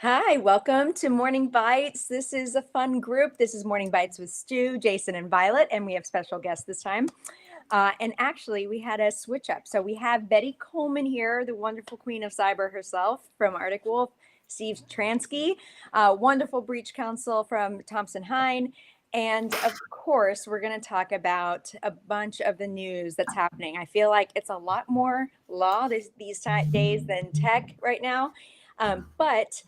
Hi, welcome to Morning Bites. This is a fun group. This is Morning Bites with Stu, Jason, and Violet, and we have special guests this time. And actually, we had a switch up. So we have Betty Coleman here, the wonderful queen of cyber herself from Arctic Wolf, Steve Transky, wonderful breach counsel from Thompson Hine. And of course, we're going to talk about a bunch of the news that's happening. I feel like it's a lot more law these days than tech right now. But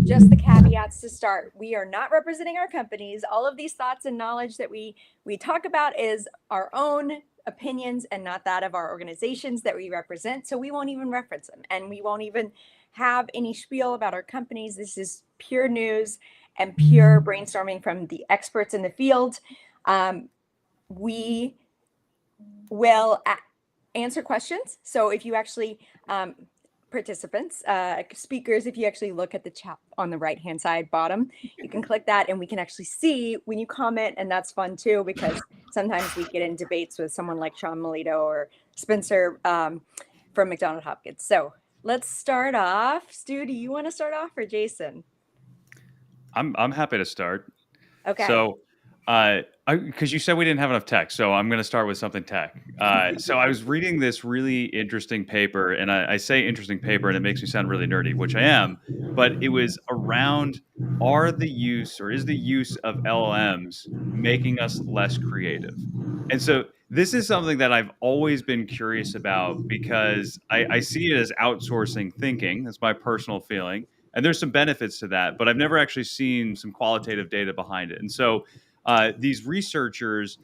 just the caveats to start. We are not representing our companies. All of these thoughts and knowledge that we talk about is our own opinions and not that of our organizations that we represent. So we won't even reference them, and we won't even have any spiel about our companies. This is pure news and pure brainstorming from the experts in the field. We will answer questions. So if you actually participants, speakers, if you actually look at the chat on the right hand side bottom, you can click that and we can actually see when you comment, and that's fun too, because sometimes we get in debates with someone like Sean Melito or Spencer from McDonald Hopkins. So let's start off. Stu, do you want to start off, or Jason? I'm happy to start. Okay. So, because you said we didn't have enough tech, so I'm going to start with something tech. So I was reading this really interesting paper, and I say interesting paper, and it makes me sound really nerdy, which I am. But it was around is the use of LLMs making us less creative? And so this is something that I've always been curious about because I see it as outsourcing thinking. That's my personal feeling. And there's some benefits to that, but I've never actually seen some qualitative data behind it. And so these researchers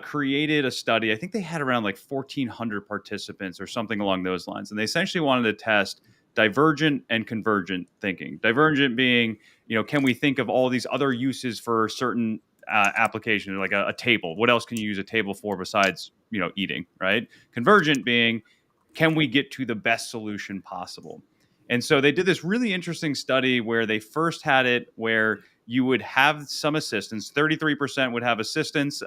created a study. I think they had around like 1,400 participants or something along those lines. And they essentially wanted to test divergent and convergent thinking. Divergent being, can we think of all these other uses for certain applications, like a table? What else can you use a table for besides, eating, right? Convergent being, can we get to the best solution possible? And so they did this really interesting study where they first had it where you would have some assistance. 33% would have assistance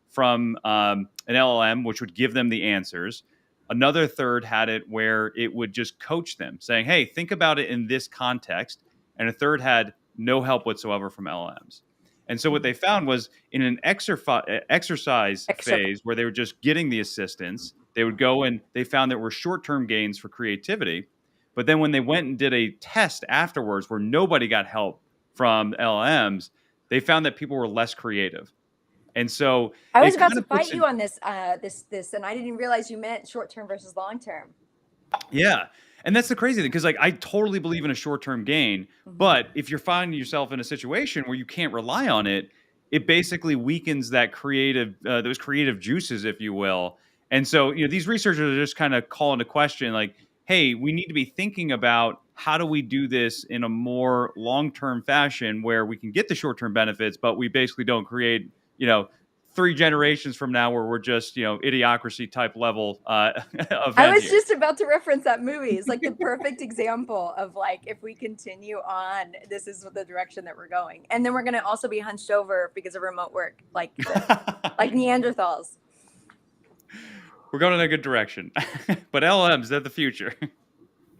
from an LLM, which would give them the answers. Another third had it where it would just coach them, saying, hey, think about it in this context. And a third had no help whatsoever from LLMs. And so what they found was in an exercise phase where they were just getting the assistance, they would go and they found there were short-term gains for creativity. But then when they went and did a test afterwards where nobody got help from LLMs, they found that people were less creative. And so I was about to fight you on this, and I didn't realize you meant short-term versus long-term. Yeah. And that's the crazy thing, because I totally believe in a short-term gain. But if you're finding yourself in a situation where you can't rely on it, it basically weakens that those creative juices, if you will. And so, these researchers are just kind of calling into question, like, hey, we need to be thinking about how do we do this in a more long-term fashion where we can get the short-term benefits, but we basically don't create, 3 generations from now where we're just, idiocracy type level of. I was just about to reference that movie. It's like the perfect example of like, if we continue on, this is the direction that we're going. And then we're going to also be hunched over because of remote work, like Neanderthals. We're going in a good direction. But LLMs, they're the future.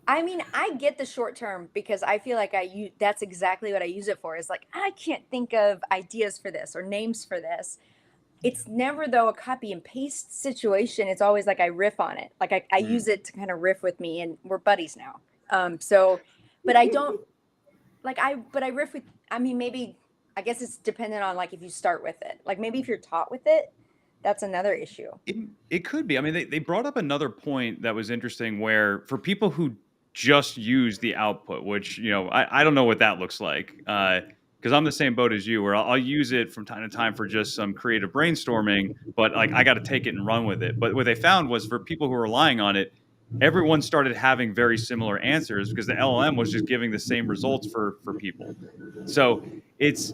I mean, I get the short term because I feel like that's exactly what I use it for. Is like, I can't think of ideas for this or names for this. It's never, though, a copy and paste situation. It's always like I riff on it. Like I use it to kind of riff with me, and we're buddies now. But I don't but I riff with, I mean, maybe, I guess it's dependent on like if you start with it. Like maybe if you're taught with it, that's another issue. It could be. I mean, they brought up another point that was interesting where for people who just use the output, which, I don't know what that looks like. Because I'm the same boat as you, where I'll use it from time to time for just some creative brainstorming, but like I got to take it and run with it. But what they found was for people who are relying on it, everyone started having very similar answers because the LLM was just giving the same results for people. So it's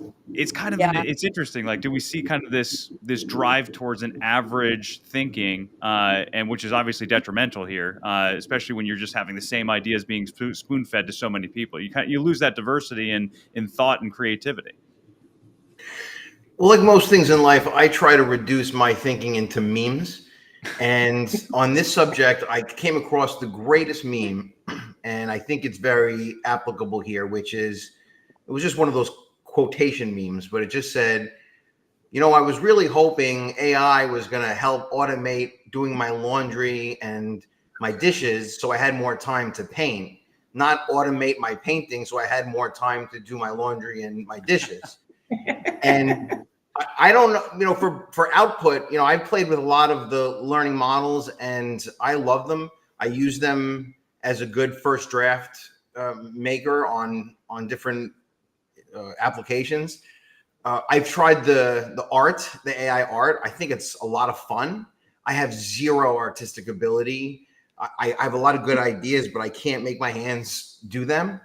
kind of it's interesting. Like, do we see kind of this drive towards an average thinking, and which is obviously detrimental here, especially when you're just having the same ideas being spoon fed to so many people. You lose that diversity in thought and creativity. Well, like most things in life, I try to reduce my thinking into memes. And on this subject, I came across the greatest meme, and I think it's very applicable here, which is, it was just one of those quotation memes, but it just said, I was really hoping AI was going to help automate doing my laundry and my dishes so I had more time to paint, not automate my painting so I had more time to do my laundry and my dishes. And I don't know, for output, I've played with a lot of the learning models and I love them. I use them as a good first draft maker on different applications. I've tried the AI art. I think it's a lot of fun. I have zero artistic ability. I have a lot of good ideas, but I can't make my hands do them.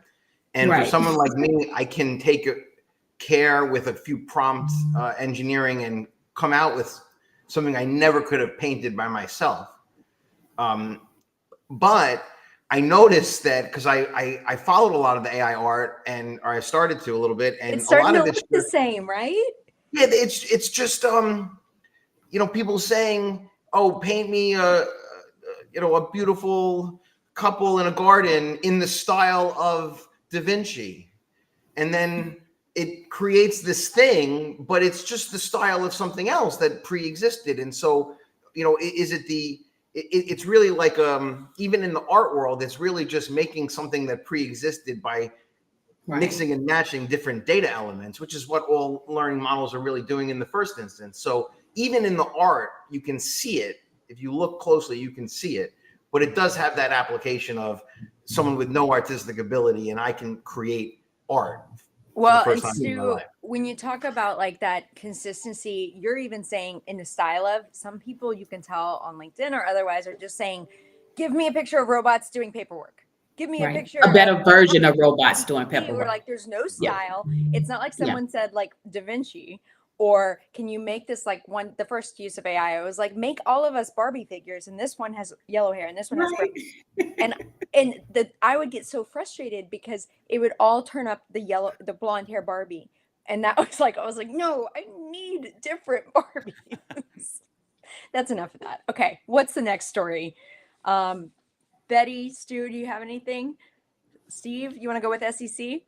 And for someone like me, I can take care with a few prompt engineering and come out with something I never could have painted by myself. But I noticed that because I followed a lot of the AI art, or I started to a little bit, and It's starting a lot to of look it's the same, right? yeah, it's just people saying, oh, paint me a beautiful couple in a garden in the style of Da Vinci, and then it creates this thing, but it's just the style of something else that pre-existed. And so, is it it's really like, even in the art world, it's really just making something that pre-existed by mixing and matching different data elements, which is what all learning models are really doing in the first instance. So even in the art, you can see it. If you look closely, you can see it, but it does have that application of someone with no artistic ability, and I can create art. Well, and Stu, when you talk about like that consistency, you're even saying in the style of, some people you can tell on LinkedIn or otherwise are just saying, give me a picture of robots doing paperwork. Give me a picture. A better version of robots doing paperwork. Or like, there's no style. It's not like someone said like Da Vinci, or can you make this like the first use of AI, I was like, make all of us Barbie figures, and this one has yellow hair and this one has brown. and I would get so frustrated because it would all turn up the blonde hair Barbie. And that was like, I was like, no, I need different Barbies. That's enough of that. Okay, what's the next story? Betty, Stu, do you have anything? Steve, you want to go with SEC?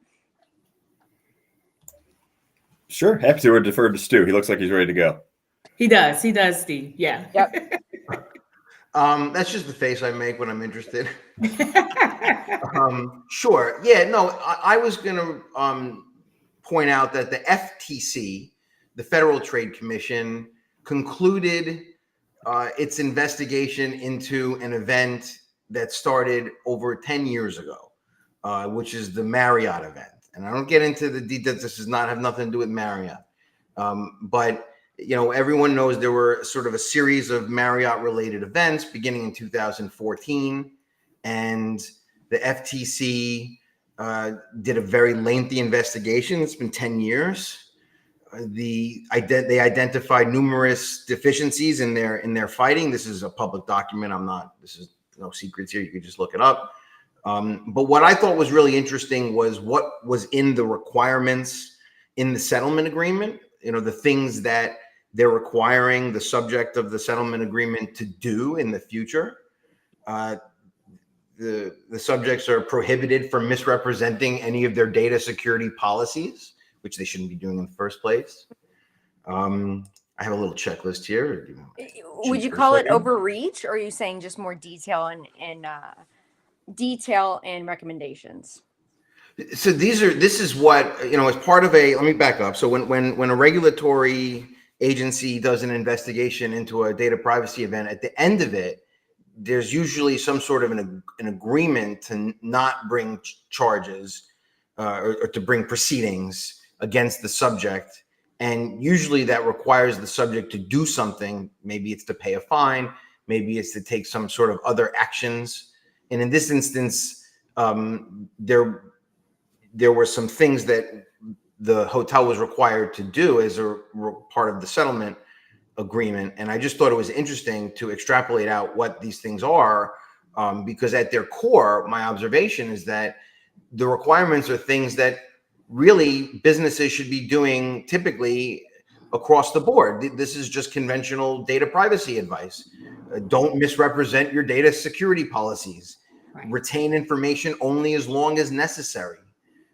Sure, happy to. Or defer to Stu. He looks like he's ready to go. He does, Steve. Yeah. Yep. That's just the face I make when I'm interested. Sure. Yeah, no, I was going to point out that the FTC, the Federal Trade Commission, concluded its investigation into an event that started over 10 years ago, which is the Marriott event. And I don't get into the details. This does not have nothing to do with Marriott. But, everyone knows there were sort of a series of Marriott-related events beginning in 2014. And the FTC did a very lengthy investigation. It's been 10 years. They identified numerous deficiencies in their fighting. This is a public document. This is no secrets here. You could just look it up. But what I thought was really interesting was what was in the requirements in the settlement agreement, the things that they're requiring the subject of the settlement agreement to do in the future. The subjects are prohibited from misrepresenting any of their data security policies, which they shouldn't be doing in the first place. I have a little checklist here. Would you call it overreach, or are you saying just more detail and recommendations? So this is what, as part of let me back up. So when a regulatory agency does an investigation into a data privacy event, at the end of it, there's usually some sort of an agreement to not bring charges or to bring proceedings against the subject. And usually that requires the subject to do something. Maybe it's to pay a fine. Maybe it's to take some sort of other actions. And in this instance, there were some things that the hotel was required to do as a part of the settlement agreement. And I just thought it was interesting to extrapolate out what these things are, because at their core, my observation is that the requirements are things that really businesses should be doing typically across the board. This is just conventional data privacy advice. Don't misrepresent your data security policies. Right. Retain information only as long as necessary.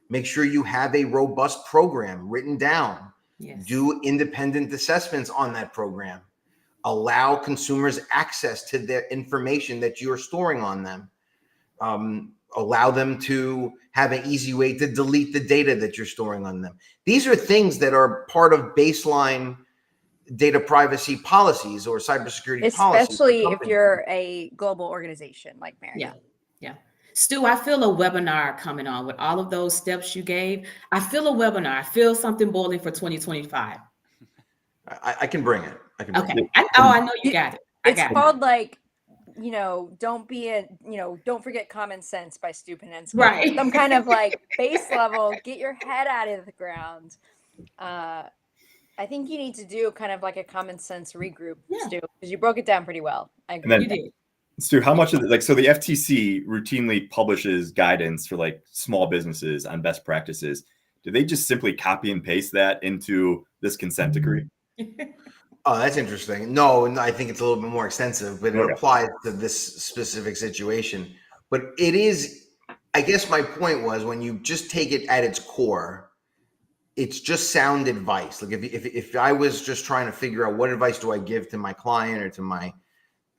Make sure you have a robust program written down. Yes. Do independent assessments on that program. Allow consumers access to their information that you're storing on them. Allow them to have an easy way to delete the data that you're storing on them. These are things that are part of baseline data privacy policies or cybersecurity policies. Especially if you're a global organization like Marriott. Yeah. Yeah. Stu, I feel a webinar coming on with all of those steps you gave. I feel a webinar. I feel something boiling for 2025. I can bring it. I can bring Okay. it. I know you got it. It's called like, don't forget common sense by Stu Penensky. Right. Some kind of like base level, get your head out of the ground. I think you need to do kind of like a common sense regroup, Stu, because you broke it down pretty well. I agree. then, You did. Stu, how much of it, so the FTC routinely publishes guidance for like small businesses on best practices. Do they just simply copy and paste that into this consent decree? Oh, that's interesting. No, I think it's a little bit more extensive, but it applies to this specific situation. But it is, I guess my point was, when you just take it at its core, it's just sound advice. Like if I was just trying to figure out what advice do I give to my client or to my,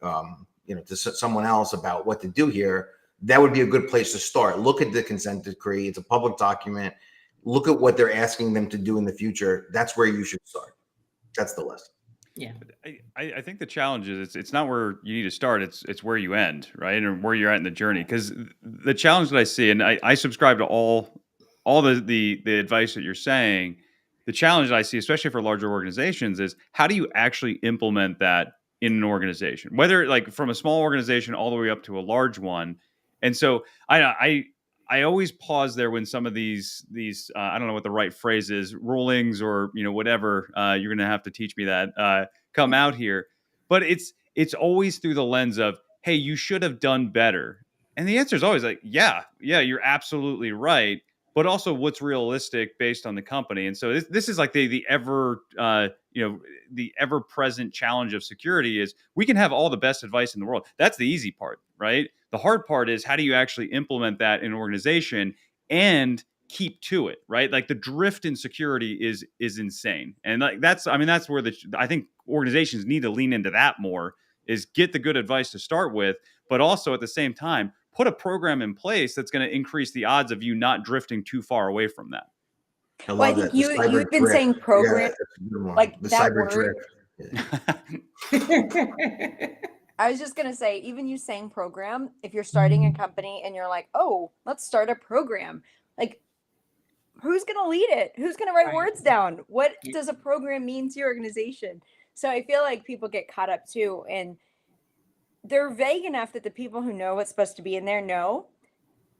to someone else about what to do here, that would be a good place to start. Look at the consent decree. It's a public document. Look at what they're asking them to do in the future. That's where you should start. That's the list. Yeah. I think the challenge is it's not where you need to start. It's where you end, right? And where you're at in the journey. Because the challenge that I see, and I subscribe to all the advice that you're saying. The challenge that I see, especially for larger organizations, is how do you actually implement that in an organization, whether like from a small organization all the way up to a large one. And so I always pause there when some of these I don't know what the right phrase is, rulings or whatever, you're going to have to teach me that, come out here. But it's always through the lens of, hey, you should have done better. And the answer is always like, yeah, you're absolutely right. But also what's realistic based on the company. And so this is like the ever the ever present challenge of security is we can have all the best advice in the world. That's the easy part, right? The hard part is how do you actually implement that in an organization and keep to it, right? Like the drift in security is insane. And like that's where I think organizations need to lean into that more, is get the good advice to start with, but also at the same time, put a program in place that's going to increase the odds of you not drifting too far away from that. Well, I think you've been saying program, like the that cyber word. drift. I was just going to say, even you saying program, if you're starting a company and you're like, oh, let's start a program, like who's going to lead it? Who's going to write words down? What does a program mean to your organization? So I feel like people get caught up too, and they're vague enough that the people who know what's supposed to be in there know,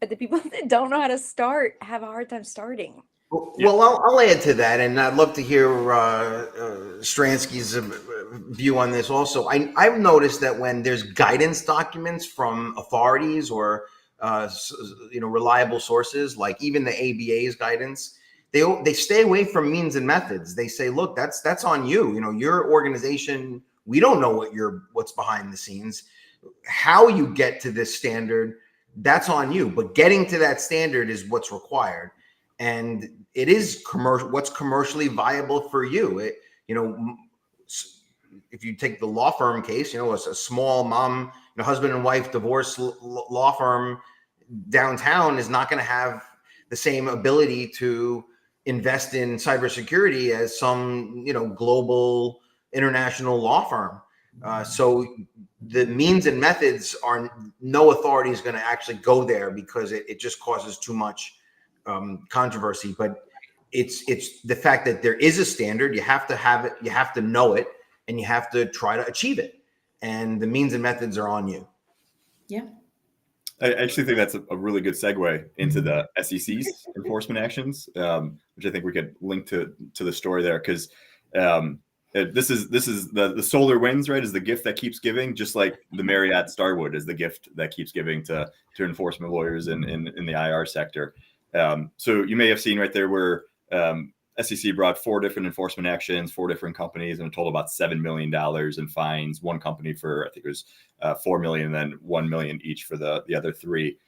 but the people that don't know how to start have a hard time starting. Well, I'll add to that, and I'd love to hear Stransky's view on this also. I've noticed that when there's guidance documents from authorities or reliable sources, like even the ABA's guidance, they stay away from means and methods. They say, look, that's on you. Your organization, we don't know what's behind the scenes. How you get to this standard, that's on you. But getting to that standard is what's required. And it is what's commercially viable for you. If you take the law firm case, it's a small mom, husband and wife divorce law firm downtown is not going to have the same ability to invest in cybersecurity as some, global international law firm. So the means and methods no authority is going to actually go there because it just causes too much controversy. But it's the fact that there is a standard. You have to have it, you have to know it, and you have to try to achieve it. And the means and methods are on you. Yeah. I actually think that's a really good segue into the SEC's enforcement actions, which I think we could link to the story there, because this is the solar winds, right, is the gift that keeps giving, just like the Marriott Starwood is the gift that keeps giving to enforcement lawyers in the IR sector. So you may have seen right there where SEC brought 4 different enforcement actions, 4 different companies, and a total about $7 million in fines. One company for, I think it was $4 million, and then $1 million each for the other 3,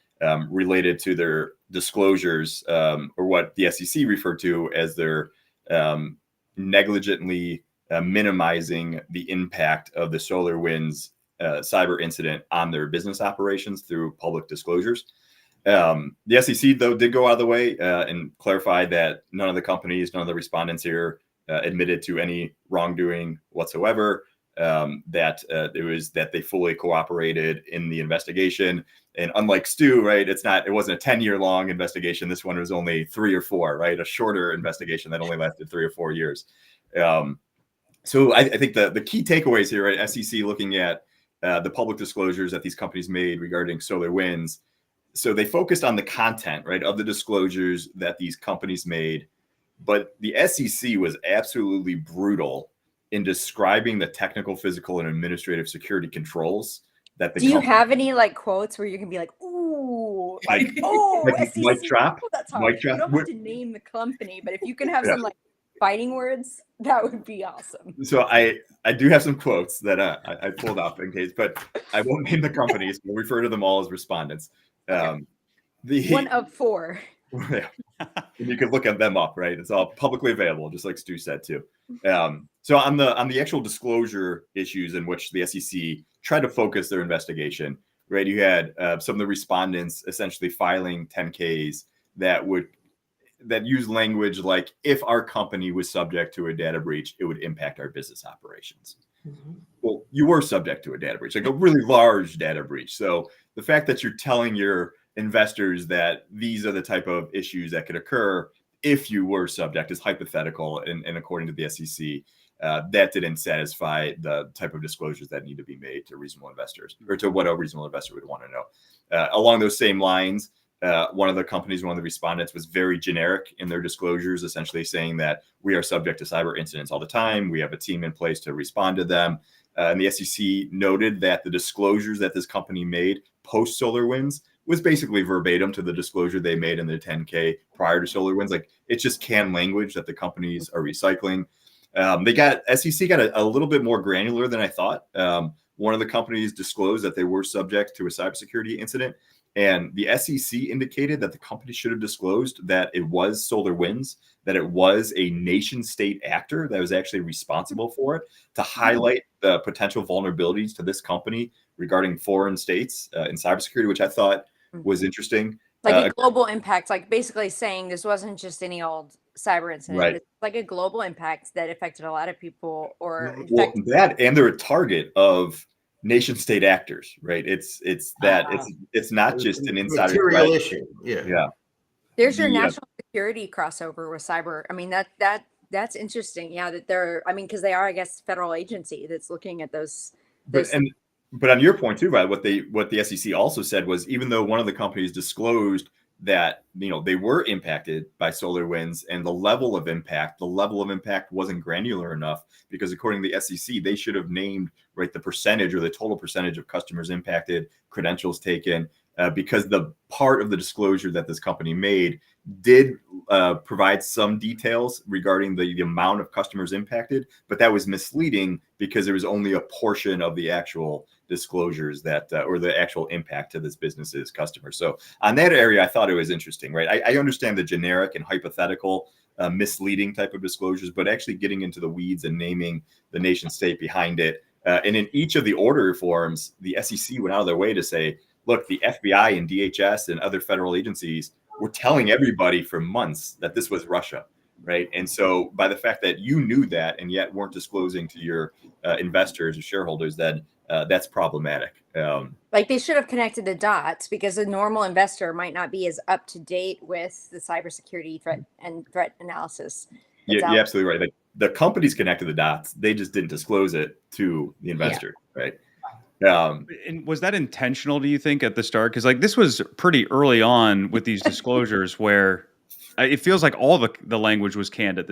related to their disclosures, or what the SEC referred to as their negligently minimizing the impact of the SolarWinds cyber incident on their business operations through public disclosures. The SEC, though, did go out of the way and clarify that none of the companies, none of the respondents here admitted to any wrongdoing whatsoever, that it was that they fully cooperated in the investigation. And unlike Stu, right, it wasn't a 10-year long investigation. This one was only 3 or 4, right? A shorter investigation that only lasted 3 or 4 years. So I think the key takeaways here, right? SEC looking at the public disclosures that these companies made regarding SolarWinds. So they focused on the content, right, of the disclosures that these companies made, but the SEC was absolutely brutal in describing the technical, physical, and administrative security controls that the Do you have any like quotes where you can be like, ooh, like, oh, like SEC, mic drop? oh, that's hard. You don't have to name the company, but if you can have some like fighting words, that would be awesome. So I do have some quotes that I pulled up in case, but I won't name the companies. We'll refer to them all as respondents. Okay. One of 4. Yeah. And you can look at them up, right? It's all publicly available, just like Stu said too. So on the actual disclosure issues in which the SEC tried to focus their investigation, right? You had some of the respondents essentially filing 10-Ks that use language like, if our company was subject to a data breach, it would impact our business operations. Mm-hmm. Well, you were subject to a data breach, like a really large data breach. So the fact that you're telling your investors that these are the type of issues that could occur if you were subject is hypothetical, and according to the SEC, that didn't satisfy the type of disclosures that need to be made to reasonable investors, or to what a reasonable investor would want to know. Along those same lines, one of the companies, one of the respondents, was very generic in their disclosures, essentially saying that we are subject to cyber incidents all the time. We have a team in place to respond to them. And the SEC noted that the disclosures that this company made post SolarWinds was basically verbatim to the disclosure they made in their 10-K prior to SolarWinds. Like, it's just canned language that the companies are recycling. SEC got a little bit more granular than I thought. One of the companies disclosed that they were subject to a cybersecurity incident, and the SEC indicated that the company should have disclosed that it was SolarWinds, that it was a nation state actor that was actually responsible for it, to highlight the potential vulnerabilities to this company regarding foreign states in cybersecurity, which I thought was interesting. Like a global impact, like basically saying this wasn't just any old cyber incident. Right. It's like a global impact that affected a lot of people, or that, and they're a target of nation state actors, right? It's not just an insider material issue. Yeah. There's your national security crossover with cyber. I mean, that's interesting. Yeah, that they're, I mean, because they are, I guess, federal agency that's looking at those. But on your point too, right? What the SEC also said was, even though one of the companies disclosed that, you know, they were impacted by SolarWinds, and the level of impact wasn't granular enough, because according to the SEC, they should have named, right, the percentage or the total percentage of customers impacted, credentials taken, because the part of the disclosure that this company made did provide some details regarding the amount of customers impacted, but that was misleading because there was only a portion of the actual disclosures that or the actual impact to this business's customers. So on that area, I thought it was interesting, right? I understand the generic and hypothetical misleading type of disclosures, but actually getting into the weeds and naming the nation state behind it. And in each of the order forms, the SEC went out of their way to say, look, the FBI and DHS and other federal agencies were telling everybody for months that this was Russia, right? And so by the fact that you knew that and yet weren't disclosing to your investors or shareholders, that that's problematic. Like, they should have connected the dots, because a normal investor might not be as up to date with the cybersecurity threat analysis. You're absolutely right. Like, the companies connected the dots, they just didn't disclose it to the investor, right? And was that intentional, do you think, at the start? Because like, this was pretty early on with these disclosures where it feels like all the language was canned at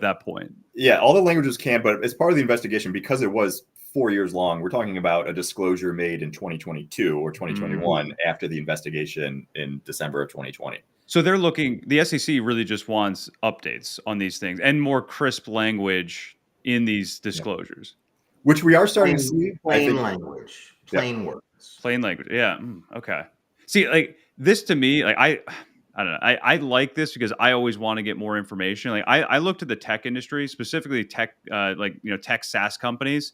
that point. Yeah, all the language was canned, but as part of the investigation, because it was 4 years long, we're talking about a disclosure made in 2022 or 2021 after the investigation in December of 2020. So the SEC really just wants updates on these things and more crisp language in these disclosures. Which we are starting to see. Plain language, plain words. Plain language. Yeah. Okay. See, like this to me, like I don't know. I like this because I always want to get more information. Like I looked at the tech industry, specifically tech, tech SaaS companies,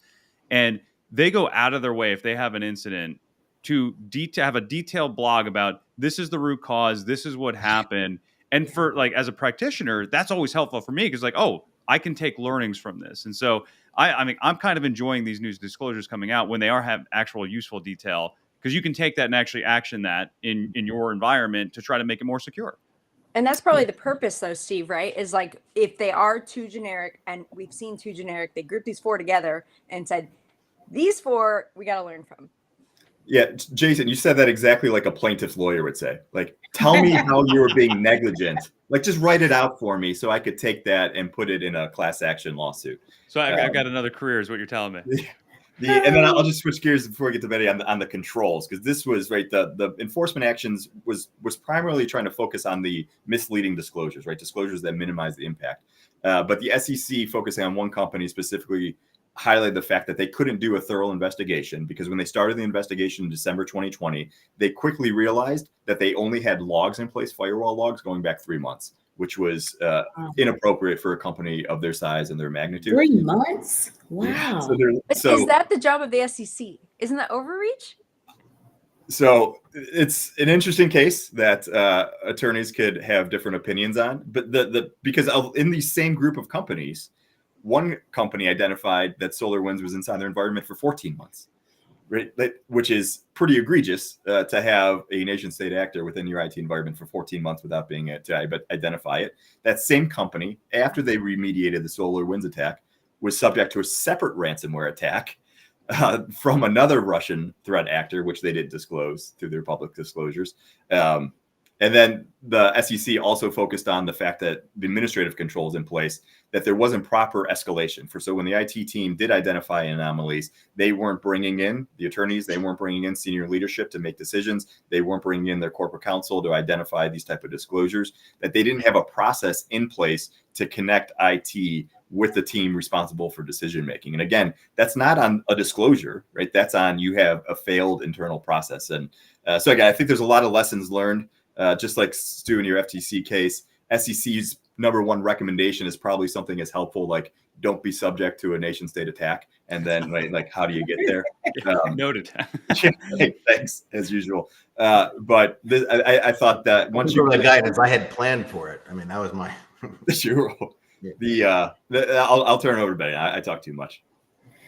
and they go out of their way if they have an incident to have a detailed blog about this is the root cause, this is what happened. And for like as a practitioner, that's always helpful for me because like, oh, I can take learnings from this. And so I mean, I'm kind of enjoying these news disclosures coming out when they have actual useful detail because you can take that and actually action that in your environment to try to make it more secure. And that's probably the purpose, though, Steve, right? Is like if they are too generic, and we've seen too generic, they grouped these 4 together and said, these 4 we got to learn from. Yeah, Jason, you said that exactly like a plaintiff's lawyer would say. Like, tell me how you were being negligent. Like, just write it out for me so I could take that and put it in a class action lawsuit. So I've got another career, is what you're telling me. And then I'll just switch gears before we get to Betty on the controls, because this was right. The enforcement actions was primarily trying to focus on the misleading disclosures, right? Disclosures that minimize the impact. But the SEC, focusing on one company specifically, highlighted the fact that they couldn't do a thorough investigation because when they started the investigation in December 2020, they quickly realized that they only had logs in place, firewall logs going back 3 months, which was inappropriate for a company of their size and their magnitude. 3 months? Wow. Yeah. So is that the job of the SEC? Isn't that overreach? So it's an interesting case that attorneys could have different opinions on, but because in the same group of companies, one company identified that SolarWinds was inside their environment for 14 months, right? Which is pretty egregious to have a nation state actor within your IT environment for 14 months without being able to identify it. That same company, after they remediated the SolarWinds attack, was subject to a separate ransomware attack from another Russian threat actor, which they didn't disclose through their public disclosures. And then the SEC also focused on the fact that the administrative controls in place, that there wasn't proper escalation. So when the IT team did identify anomalies, they weren't bringing in the attorneys, they weren't bringing in senior leadership to make decisions, they weren't bringing in their corporate counsel to identify these type of disclosures, that they didn't have a process in place to connect IT with the team responsible for decision making. And again, that's not on a disclosure, right? That's on you have a failed internal process. And so again, I think there's a lot of lessons learned. Just like Stu in your FTC case, SEC's number one recommendation is probably something as helpful, like don't be subject to a nation state attack. And then like, how do you get there? Noted. Thanks, as usual. But I thought that once you the guidance, I had planned for it. I mean, that was my sure. I'll turn it over to Betty. I talk too much.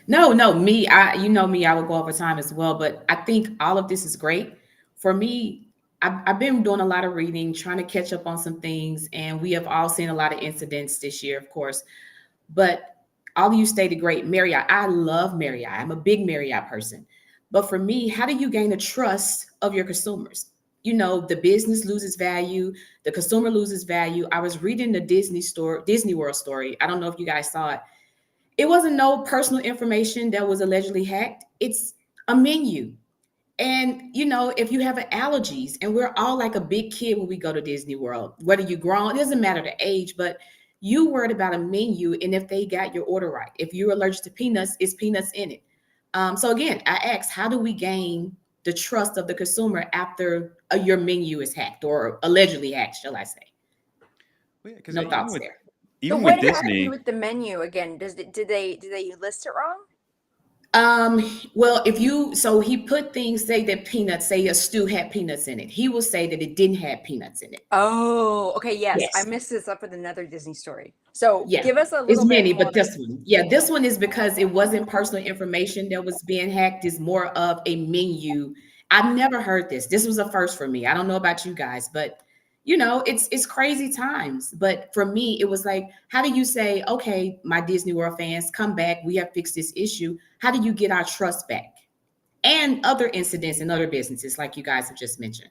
No, me. You know me. I will go over time as well. But I think all of this is great for me. I've been doing a lot of reading, trying to catch up on some things, and we have all seen a lot of incidents this year, of course. But all of you stated great. Marriott, I love Marriott. I'm a big Marriott person. But for me, how do you gain the trust of your consumers? You know, the business loses value, the consumer loses value. I was reading the Disney World story. I don't know if you guys saw it. It wasn't no personal information that was allegedly hacked. It's a menu. And, you know, if you have allergies, and we're all like a big kid when we go to Disney World, whether you're grown, it doesn't matter the age, but you worried about a menu and if they got your order right. If you're allergic to peanuts, it's peanuts in it. So again, I asked, how do we gain the trust of the consumer after your menu is hacked or allegedly hacked, shall I say? Well, yeah, no thoughts there. Even so with what Disney, happened with the menu again? Did they list it wrong? Well, so he put things, say that peanuts, say a stew had peanuts in it. He will say that it didn't have peanuts in it. Oh, okay. Yes. Yes. I missed this up with another Disney story. So Yeah. give us a little It's bit many, more. but this one. Yeah, this one is because it wasn't personal information that was being hacked. It's more of a menu. I've never heard this. This was a first for me. I don't know about you guys, but you know, it's crazy times. But for me, it was like, how do you say, okay, my Disney World fans, come back. We have fixed this issue. How do you get our trust back? And other incidents in other businesses, like you guys have just mentioned.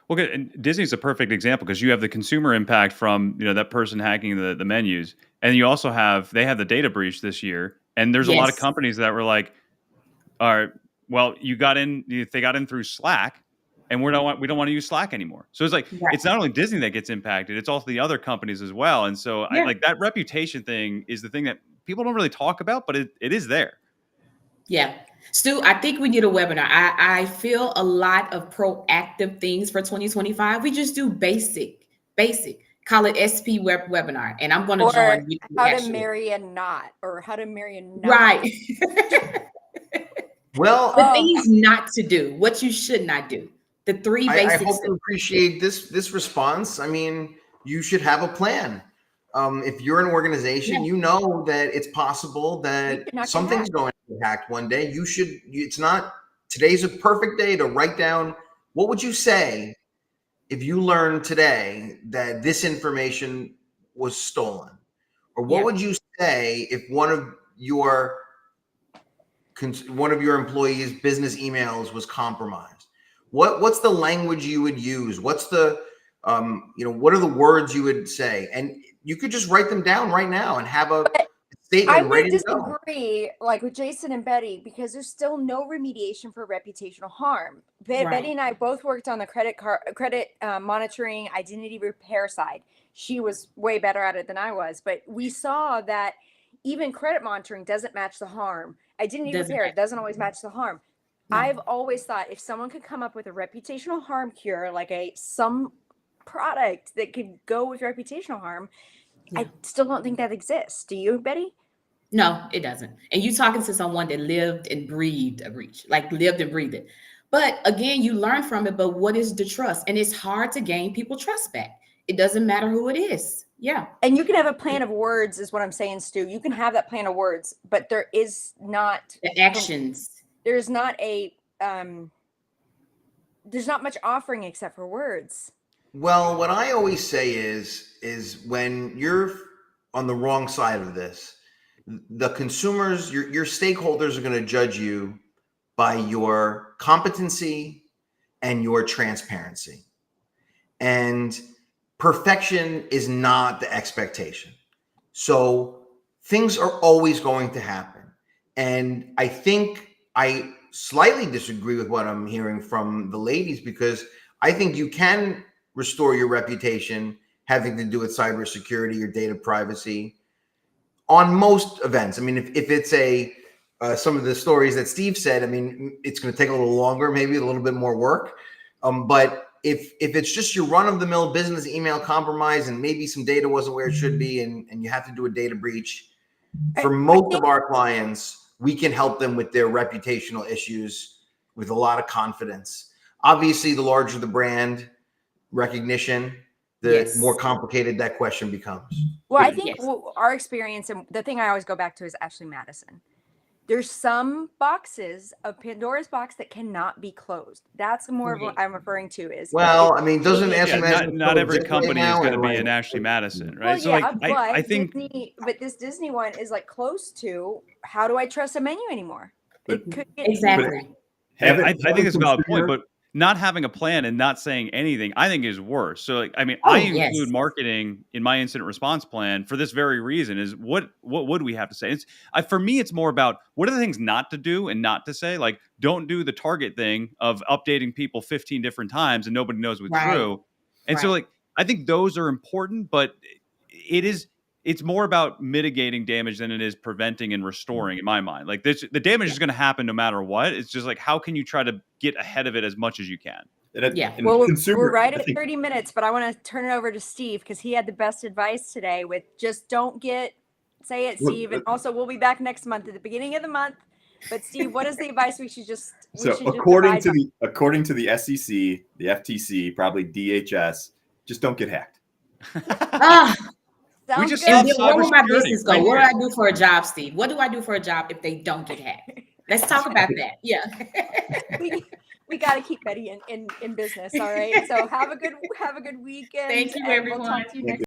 Well, good. And Disney's a perfect example because you have the consumer impact from, you know, that person hacking the menus. And you also they have the data breach this year. And there's a lot of companies that were like, all right, well, they got in through Slack. and we don't want to use Slack anymore. So it's like Right. it's not only Disney that gets impacted, it's also the other companies as well. And so I Yeah. like that reputation thing is the thing that people don't really talk about, but it is there. Yeah. Stu, I think we need a webinar. I feel a lot of proactive things for 2025. We just do basic. Call it SP webinar. And I'm going to Or join with you, how to actually. marry a knot, or how to marry a knot. Right. Well, The things not to do, what you should not do. The three I basics. hope you appreciate this response. I mean, you should have a plan. If you're an organization, you know that it's possible that something's going to get hacked one day. It's not, today's a perfect day to write down, what would you say if you learned today that this information was stolen? Or what would you say if one of your employees' business emails was compromised? What's the language you would use? What's the what are the words you would say? And you could just write them down right now and have a statement ready to go. I would disagree, like with Jason and Betty, because there's still no remediation for reputational harm. Betty and I both worked on the credit monitoring, identity repair side. She was way better at it than I was, but we saw that even credit monitoring doesn't match the harm. Identity repair doesn't always match the harm. No. I've always thought if someone could come up with a reputational harm cure, like some product that could go with reputational harm, I still don't think that exists. Do you, Betty? No, it doesn't. And you talking to someone that lived and breathed a breach, like lived and breathed it. But again, you learn from it. But what is the trust? And it's hard to gain people trust back. It doesn't matter who it is. Yeah. And you can have a plan of words, is what I'm saying, Stu. You can have that plan of words, but there is not the actions. There's not there's not much offering except for words. Well, what I always say is when you're on the wrong side of this, the consumers, your stakeholders are going to judge you by your competency and your transparency. And perfection is not the expectation. So things are always going to happen. And I think I slightly disagree with what I'm hearing from the ladies, because I think you can restore your reputation having to do with cybersecurity or data privacy on most events. I mean, if it's some of the stories that Steve said, I mean, it's going to take a little longer, maybe a little bit more work. But if it's just your run-of-the-mill business email compromise and maybe some data wasn't where it should be, and you have to do a data breach, for most of our clients, we can help them with their reputational issues with a lot of confidence. Obviously, the larger the brand recognition, the more complicated that question becomes. Well, I think our experience, and the thing I always go back to, is Ashley Madison. There's some boxes of Pandora's box that cannot be closed. That's more of what I'm referring to. Well, I mean, doesn't Ashley Madison? Not every company is going to be an Ashley Madison, right? Well, so yeah, like, I think, but this Disney one is like close to. How do I trust a menu anymore? It could get exactly. I think it's a valid point, but not having a plan and not saying anything, I think, is worse. So, like, I mean, I include marketing in my incident response plan for this very reason. Is what would we have to say? It's for me, it's more about what are the things not to do and not to say. Like, don't do the Target thing of updating people 15 different times and nobody knows what's true. And so, like, I think those are important, but it's more about mitigating damage than it is preventing and restoring, in my mind. Like, the damage is going to happen no matter what. It's just like, how can you try to get ahead of it as much as you can? Well, we're right at 30 minutes, but I want to turn it over to Steve, because he had the best advice today with just don't say it, Steve. And also, we'll be back next month at the beginning of the month. But Steve, what is the advice we should just? According to the SEC, the FTC, probably DHS, just don't get hacked. Sounds just good. Where will my business go? What do I do for a job, Steve? What do I do for a job if they don't get hacked? Let's talk about that. Yeah. we got to keep Betty in business. All right. So have a good weekend. Thank you, everyone. We'll talk to you next